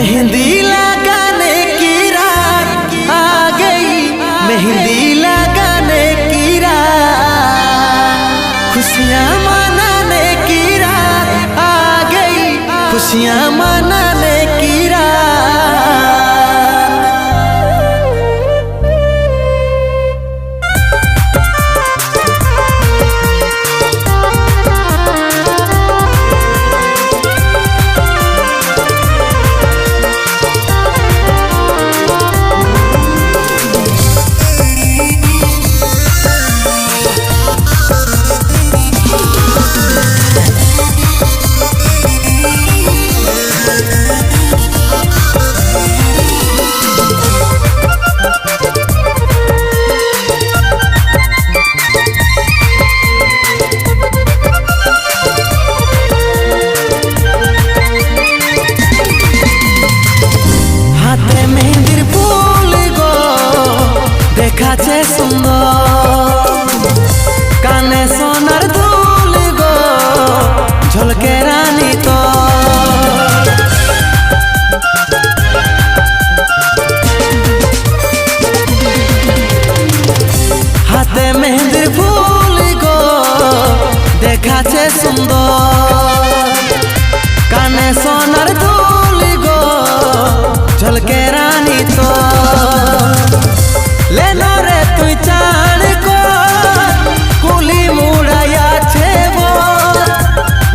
मेहंदी लगाने की रात आ गई, मेहंदी लगाने की रात, खुशियाँ मनाने की रात आ गई, खुशियाँ मनाने की रात। দেখাছে সুন্দর কানে সোনার দুল গো ঝলকে রানী তো হাতে মেহেন্দির ফুল গো দেখাছে সুন্দর কানে সোনার দুল গো ঝলকে রানী তো लेना रे तु चाण को कुली मुड़ाया छे वो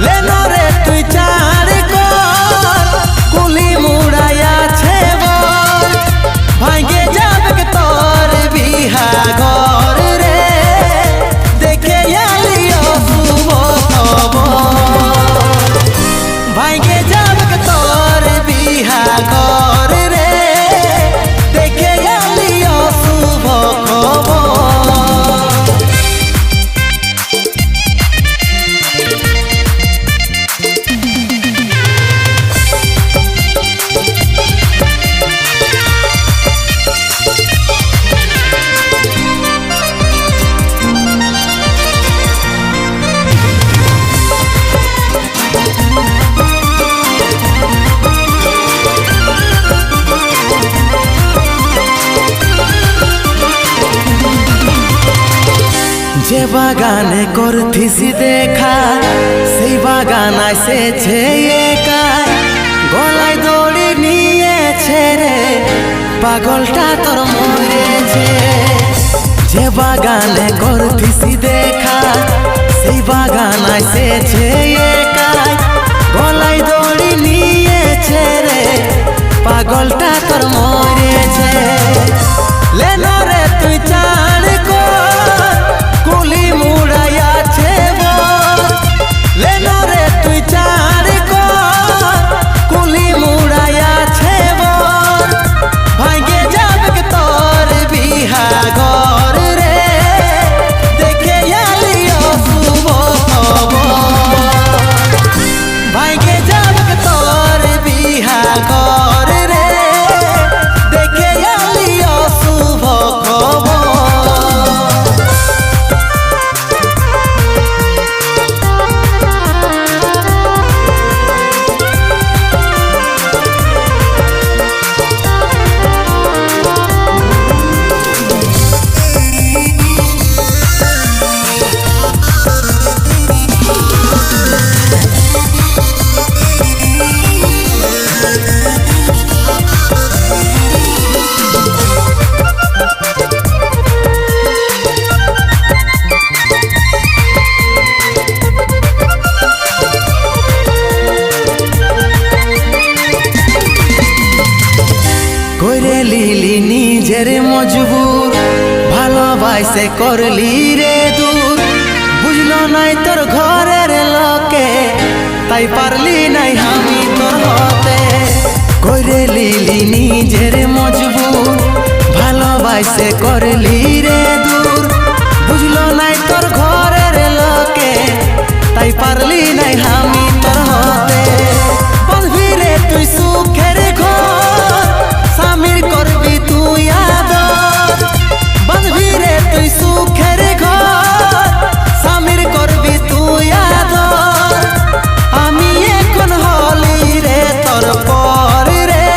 लेना रे तु चाण को कुली मुड़ाया छे वो भांगे जाबक तोर बिहा घर रे देखे आलियो सुबो तबो भांगे जाबक तोर बिहा घर रे देखे आलियो যে বাগানে করথিসি দেখা সেই বাগান এসেছে একাই গলায় দড়ি নিয়েছে রে পাগলটা তোর মরেছে। যে বাগানে করথিসি দেখা সেই বাগান এসেছে একাই গলায় দড়ি নিয়েছে রে পাগলটা তোর মরেছে। লেনা রে তুই চাণ কো कुली मुड़ाया छे वो लेना रे तु चाण को कुली मुड़ाया छे वो भांगे जाबक तोर बिहा घर रे देखे आलियो सुबो तबो भांगे जाबक तोर बिहा घर रे देखे आलियो सुबो तबो। করে লিলি নিজের মজবুর ভালোবাসে করলি রে দূর বুঝলো নাই তোর ঘরের লোকে তাই পারলি নাই আমি তোর হতে। করে লিলি নিজের মজবুর ভালোবাসে করলি রে দূর বুঝলো নাই তোর ঘরের লোকে তাই পারলি নাই আমি তোর হতে। বলবি রে তুই সুখের ঘর সামির করবি তুই আদর বাঁধবি রে তুই সুখের ঘর সামির করবি তুই আদর আমি এখন হলি রে তোর পর রে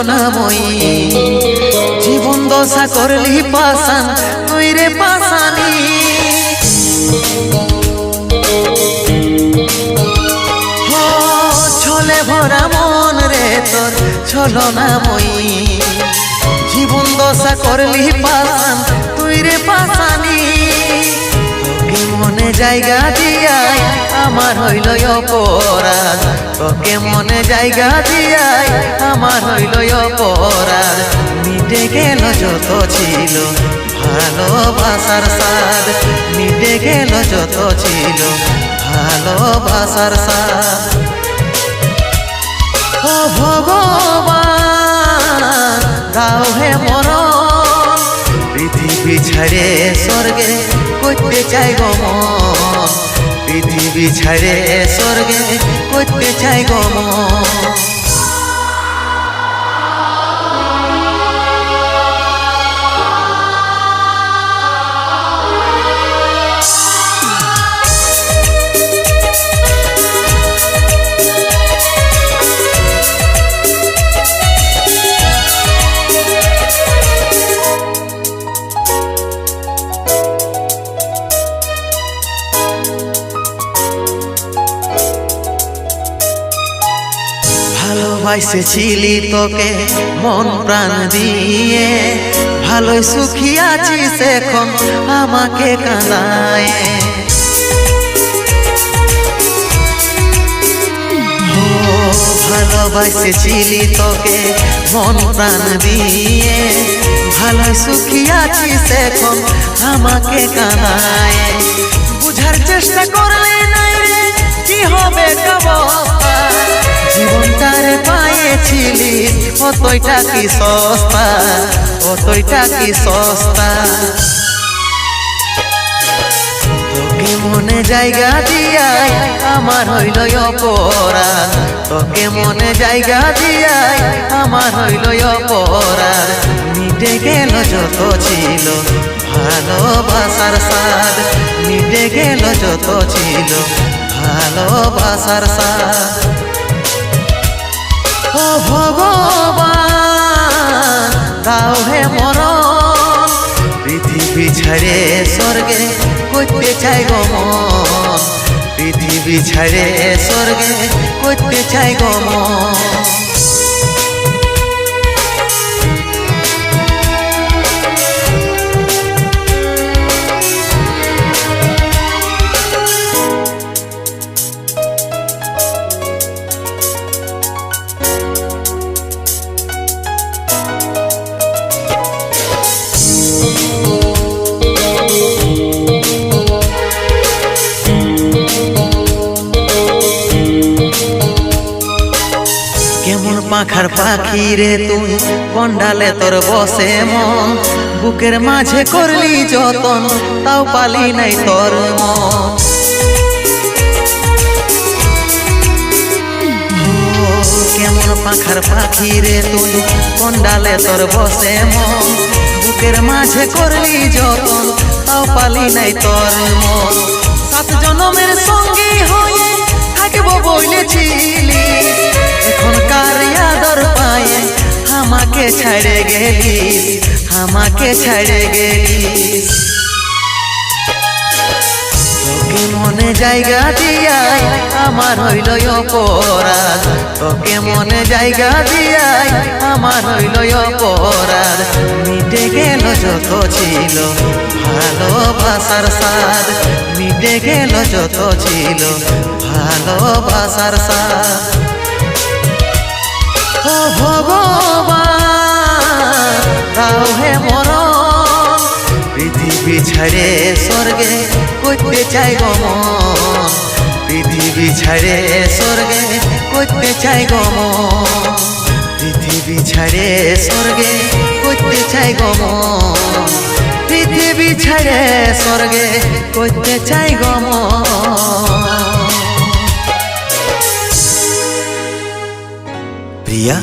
ছলনাময়ী জীবন দশা করলি পাশান তুই রে পাশানি ছলে ভরা মন রে তোর ছলনাময়ী জীবন দশা করলি পাশান তুই রে পাশানি তোকে মনে জায়গা দিয়াই আমার হইল অপরাধ তোকে মনে জায়গা দিয়াই আমার হইল অপরাধ মিটে গেল যত ছিল ভালোবাসার স্বাদ মিটে গেল যত ছিল ভালোবাসার স্বাদ ও ভগবান দাও হে মরণ পৃথিবী ছেড়ে স্বর্গে করতে চাই গো মন পৃথিবী ছেড়ে স্বর্গে করতে চাই গো মন ভালোবাসেছিলি তোকে মন প্রাণ দিয়ে ভালোই সুখী আছিস এখন আমাকে কাঁদায় ভালোবাসেছিলি তোকে মন প্রাণ দিয়ে ভালোই সুখী আছিস এখন আমাকে কাঁদায় বুঝার চেষ্টা করলে নাই রে কি হবে অবস্থা জীবনটার পায়েছিলি অতইটা কি সস্তা অতইটা কি সস্তা তোকে মনে জায়গা দিয়াই আমার হইল অপরাধ তোকে মনে জায়গা দিয়াই আমার হইল অপরাধ মিটে গেল যত ছিল ভালোবাসার স্বাদ মিটে গেল যত ছিল ভালোবাসার স্বাদ ও ভগবান দাও হে মরণ পৃথিবী ছেড়ে স্বর্গে করতে চাই গো মন পৃথিবী ছেড়ে স্বর্গে করতে চাই গো মন কেমন পাখার পাখি রে তুই কন্ডালে তোর বসে মন বুকের মাঝে করলি যতন তাও পালি নাই তোর মন কেমন পাখার পাখি রে তুই কন্ডালে তোর বসে মন বুকের মাঝে করলি যতন তাও পালি নাই তোর মন সাত জনমের সঙ্গী হয়ে থাকবো বলেছিলি এখনকার আদর পায়ে আমাকে ছেড়ে গেলিস আমাকে ছেড়ে গেলিস তোকে মনে জায়গা দিয়াই আমার হইল অপরাধ তোকে মনে জায়গা দিয়াই আমার হইল অপরাধ মিটে গেল যত ছিল ভালোবাসার স্বাদ মিটে গেল যত ছিল ভালোবাসার স্বাদ ও ভগবান দাও হে মরণ পৃথিবী ছেড়ে স্বর্গে করতে চাই গো মন পৃথিবী ছেড়ে স্বর্গে করতে চাই গো মন পৃথিবী ছেড়ে স্বর্গে করতে চাই গো মন পৃথিবী ছেড়ে স্বর্গে করতে চাই গো মন প্রিয়া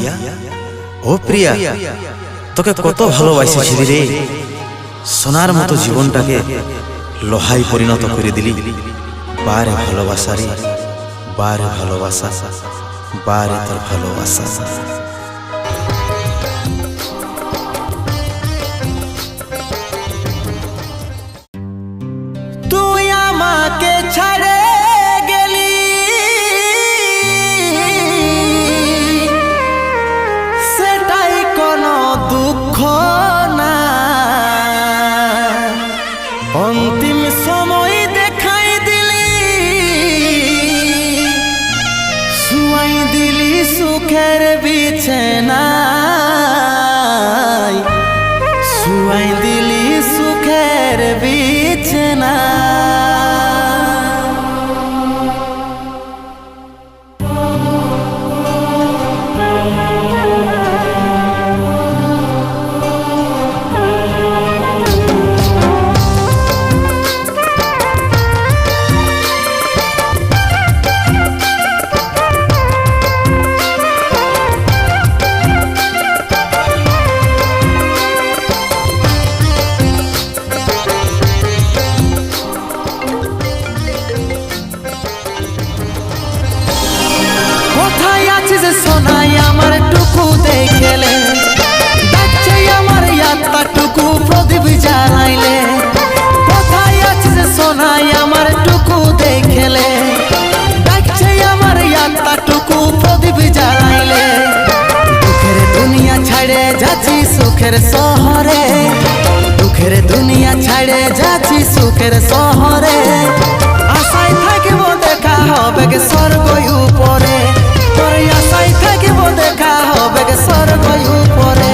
ও প্রিয়া তোকে কত ভালোবাসি রে সোনার মতো জীবনটাকে লোহায় পরিণত করে দিলি বারে ভালোবাসা রে বারে ভালোবাসা বারে তোর ভালোবাসা প্রদীপ জ্বালাইলে, কোথায় আছিস সোনাই আমার টুকু দেখলে, ডাকছে আমার আত্মাটুকু প্রদীপ জ্বালাইলে। দুঃখের দুনিয়া ছাড়ে যাচ্ছি সুখের শহরে, দুঃখের দুনিয়া ছাড়ে যাচ্ছি সুখের শহরে। আশায় থাকিব দেখা হবে গে স্বর্গ উপরে, তোর আশায় থাকিব দেখা হবে গে স্বর্গ উপরে।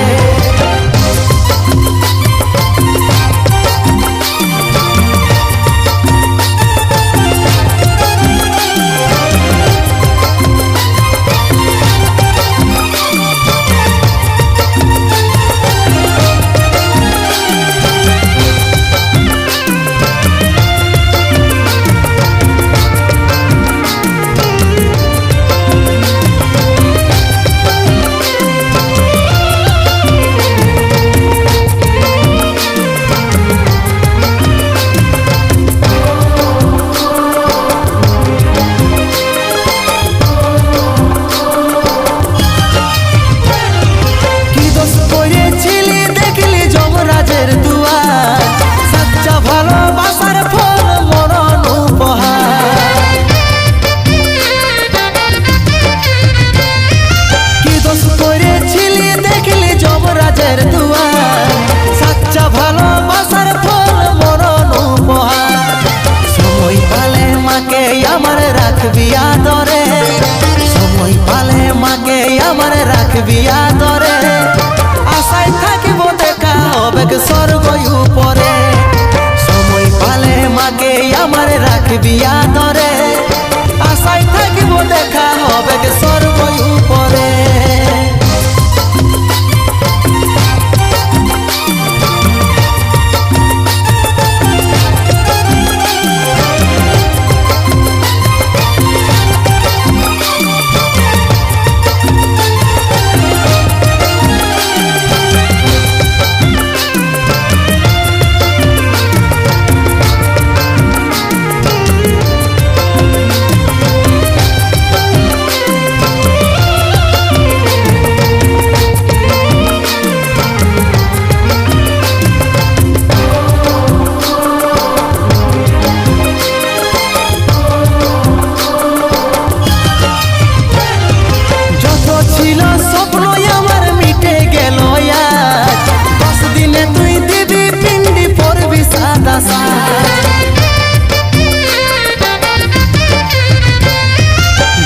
আমার রাখবি আদরে, সময় পালে মাকে আমার রাখবি আদরে। আশায় থাকিব দেখা হবে স্বর্গ উপরে, সময় পালে মাকে আমার রাখবি আদরে। আশায় থাকিব দেখা হবে স্বর্গ উপরে।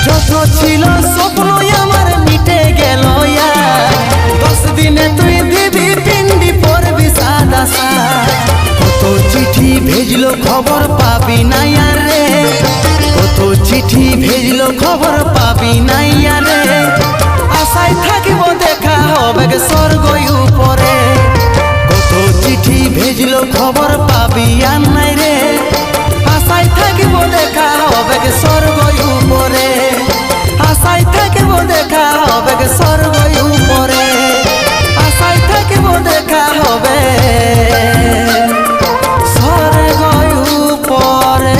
যত ছিল স্বপ্ন আমার মিটে গেল, 10 দিনে তুই দিবি পিন্ডি পরবি সাদা সাজ। কত চিঠি ভেজলো খবর পাবি না রে, কত চিঠি ভেজলো খবর পাবি না রে। আশায় থাকিব দেখা হবে স্বর্গ উপরে, কত চিঠি ভেজলো খবর পাবি আর নাই রে। আশায় থাকিব দেখা হবে স্বর্গ উপরে, আশায় থাকিব দেখা হবে স্বর্গ উপরে, আশায় থাকিব দেখা হবে স্বর্গ উপরে।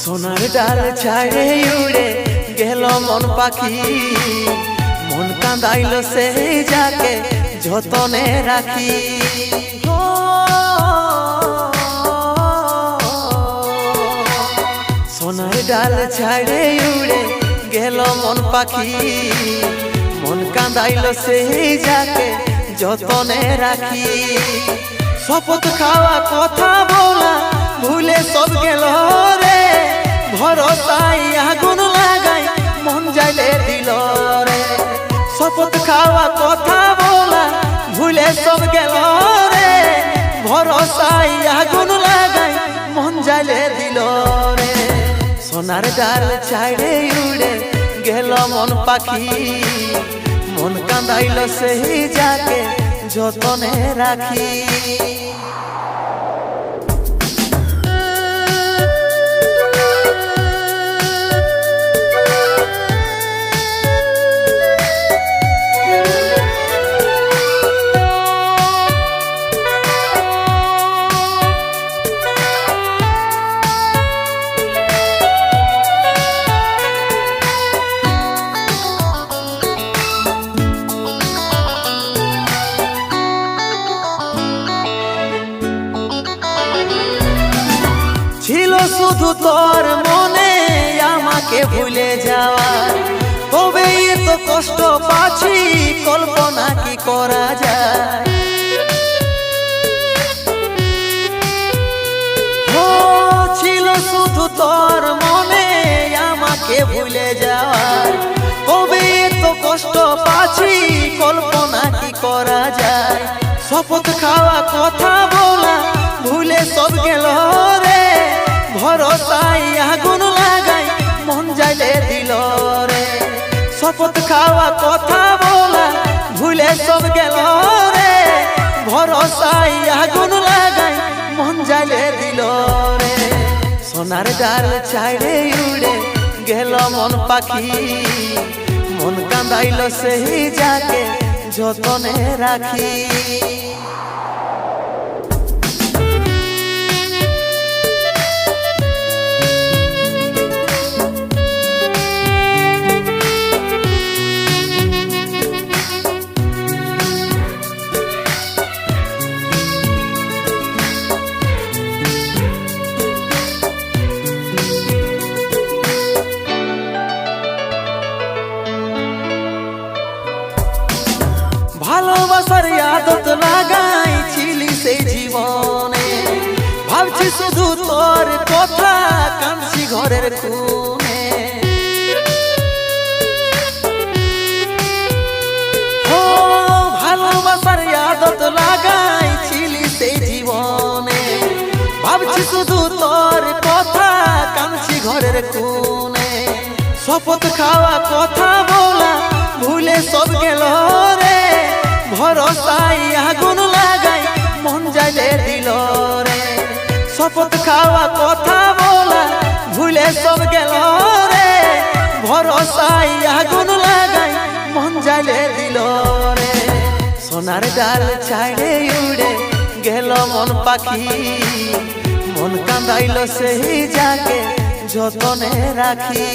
সোনার ডাল ছাড়ে উড়ে গেল মন পাখি, মন কাঁদাইল সেই যাকে যতনে রাখি। সোনার ডাল ছাড়ে উড়ে গেল মন পাখি, মন কাঁদাইল সেই যাকে যতনে রাখি। শপথ খাওয়া কথা বলা ভুলে সব গেল রে, ভরসায় আগুন লাগাই মন যাইলে দিল রে। শপথ খাওয়া কথা বলা ভুলে সব গেল রে, ভরসায় আগুন লাগাই মন যাইলে দিল রে। সোনার ডাল ছাড়ে উড়ে গেল মন পাখি, মন কাঁদাইল সেই যাকে যতনে রাখি। ছিল শুধু তোর মনে আমাকে ভুলে যাওয়ার, তবে এত কষ্ট পাচ্ছি কল্পনা কি করা যায়। ও ছিল শুধু তোর মনে আমাকে ভুলে যাওয়ার, তবে এত কষ্ট পাচ্ছি কল্পনা কি করা যায়। শপথ খাওয়া কথা বলা ভুলে সব গেল রে, ভরসায় আগুন লাগাই মন যাইলে দিল রে। শপথ খাওয়া কথা বলা ভুলে সব গেল রে, ভরসায় আগুন লাগাই মন যাইলে দিল রে। সোনার ডাল ছাইড়ে উড়ে গেল মন পাখি, মন কাঁদাইল সেই যাকে যতনে রাখি। ভালোবাসার আদত লাগাইছিলি সেই জীবনে, ভাবছি শুধু তোর কথা কাঁদছি ঘরের কোণে। ও ভালোবাসার আদত লাগাইছিলি সেই জীবনে, ভাবছি শুধু তোর কথা কাঁদছি ঘরের কোণে। শপথ খাওয়া কথা বলা ভুলে সব গেল রে, ভরসায় আগুন লাগাই মন যাইলে দিল রে। শপথ খাওয়া কথা বলা ভুলে সব গেল রে, ভরসায় আগুন লাগাই মন যাইলে দিল রে। সোনার ডাল ছাইড়ে উড়ে গেল মন পাখি, মন কাঁদাইল সেই যাকে যতনে রাখি।